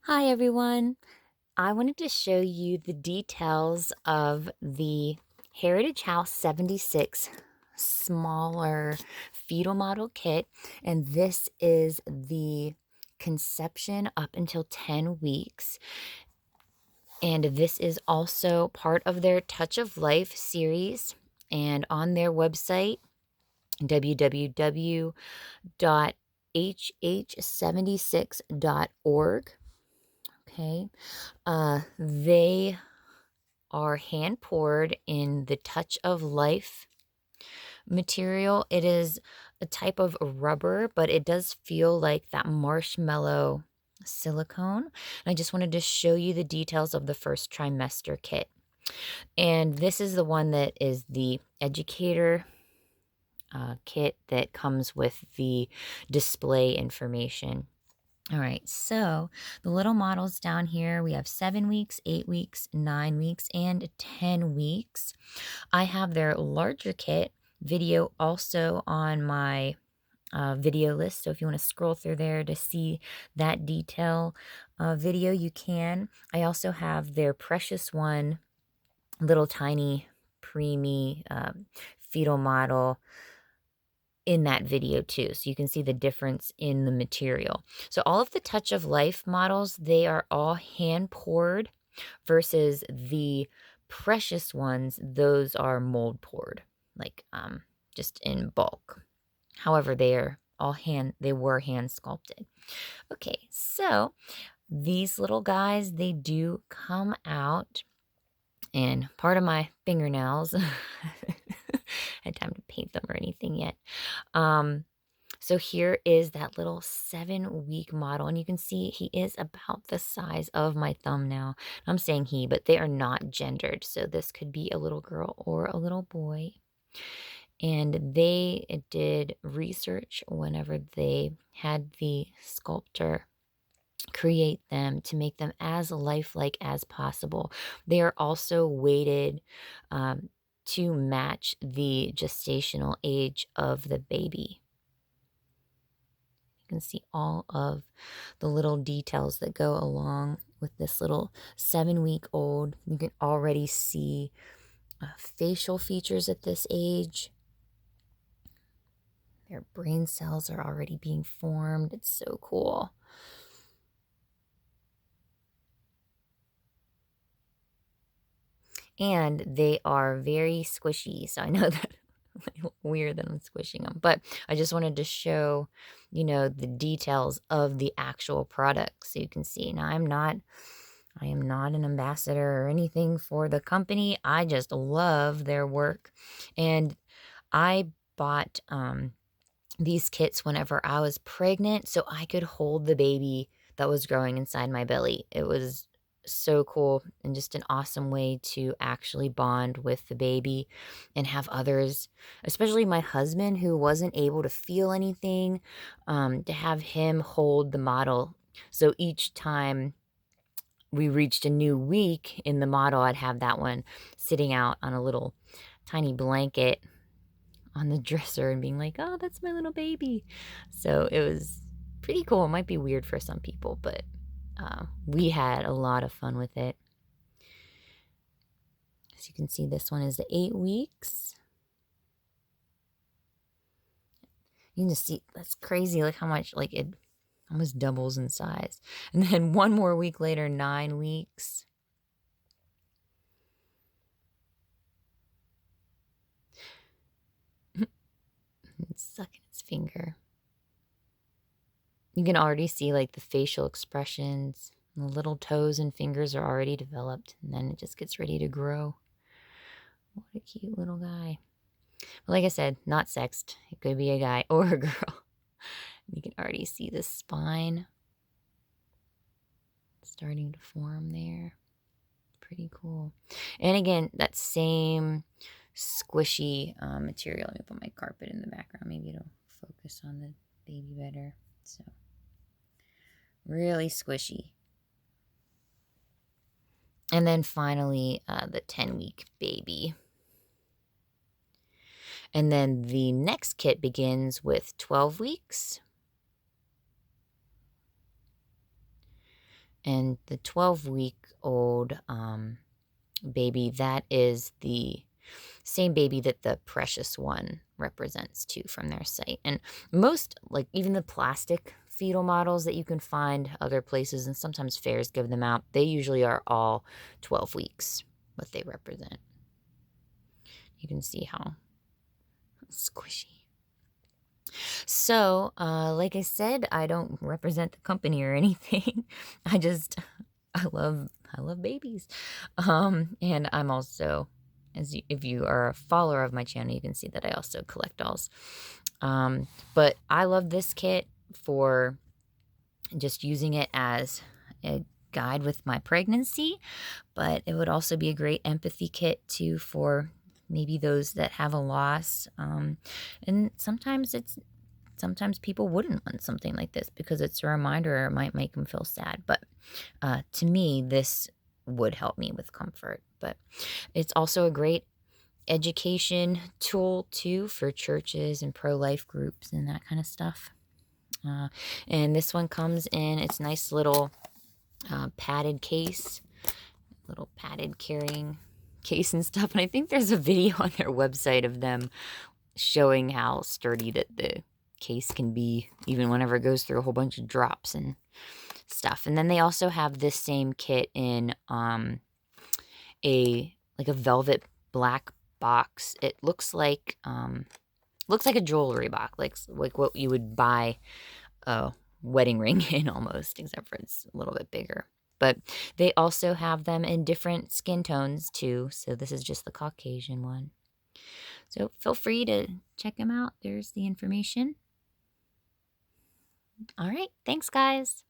Hi everyone. I wanted to show you the details of the Heritage House 76 smaller fetal model kit, and this is the conception up until 10 weeks. And this is also part of their Touch of Life series, and on their website www.hh76.org. Okay. They are hand poured in the Touch of Life material. It is a type of rubber, but it does feel like that marshmallow silicone. And I just wanted to show you the details of the first trimester kit. And this is the one that is the educator kit that comes with the display information. All right, so the little models down here, we have 7 weeks, 8 weeks, 9 weeks, and 10 weeks. I have their larger kit video also on my video list. So if you want to scroll through there to see that detail video, you can. I also have their Precious One little tiny preemie fetal model in that video too, so you can see the difference in the material. So all of the Touch of Life models, they are all hand poured versus the Precious ones, those are mold poured, like just in bulk. However, they were hand sculpted. Okay, so these little guys, they do come out, and part of my fingernails had time to paint them or anything yet. So here is that little 7-week model, and you can see he is about the size of my thumbnail. I'm saying he, but they are not gendered, so this could be a little girl or a little boy. And they did research whenever they had the sculptor create them to make them as lifelike as possible. They are also weighted to match the gestational age of the baby. You can see all of the little details that go along with this little 7-week-old. You can already see facial features at this age. Their brain cells are already being formed. It's so cool. And they are very squishy. So I know that weird that I'm squishing them, but I just wanted to show, the details of the actual product so you can see. Now I am not an ambassador or anything for the company. I just love their work. And I bought these kits whenever I was pregnant so I could hold the baby that was growing inside my belly. It was so cool and just an awesome way to actually bond with the baby and have others, especially my husband who wasn't able to feel anything, to have him hold the model. So each time we reached a new week in the model, I'd have that one sitting out on a little tiny blanket on the dresser and being like, oh, that's my little baby. So it was pretty cool. It might be weird for some people, but we had a lot of fun with it. As you can see, this one is the 8 weeks. You can just see, that's crazy, like how much, like it almost doubles in size. And then one more week later, 9 weeks. It's sucking its finger. You can already see like the facial expressions. The little toes and fingers are already developed, and then it just gets ready to grow. What a cute little guy. But like I said, not sexed. It could be a guy or a girl. You can already see the spine starting to form there. Pretty cool. And again, that same squishy material. Let me put my carpet in the background. Maybe it'll focus on the baby better. So, really squishy. And then finally, the 10-week baby. And then the next kit begins with 12 weeks. And the 12-week-old baby, that is the same baby that the precious one represents too from their site. And most, like even the plastic fetal models that you can find other places, and sometimes fairs give them out, they usually are all 12 weeks, what they represent. You can see how squishy. So, like I said, I don't represent the company or anything. I love babies. And I'm also, if you are a follower of my channel, you can see that I also collect dolls. But I love this kit for just using it as a guide with my pregnancy, but it would also be a great empathy kit too for maybe those that have a loss. And sometimes people wouldn't want something like this because it's a reminder, or it might make them feel sad. But to me, this would help me with comfort. But it's also a great education tool too for churches and pro-life groups and that kind of stuff. And this one comes in its nice little padded case, little padded carrying case and stuff. And I think there's a video on their website of them showing how sturdy that the case can be, even whenever it goes through a whole bunch of drops and stuff. And then they also have this same kit in a velvet black box. It looks like a jewelry box, like what you would buy a wedding ring in almost, except for it's a little bit bigger. But they also have them in different skin tones too. So this is just the Caucasian one. So feel free to check them out. There's the information. All right. Thanks, guys.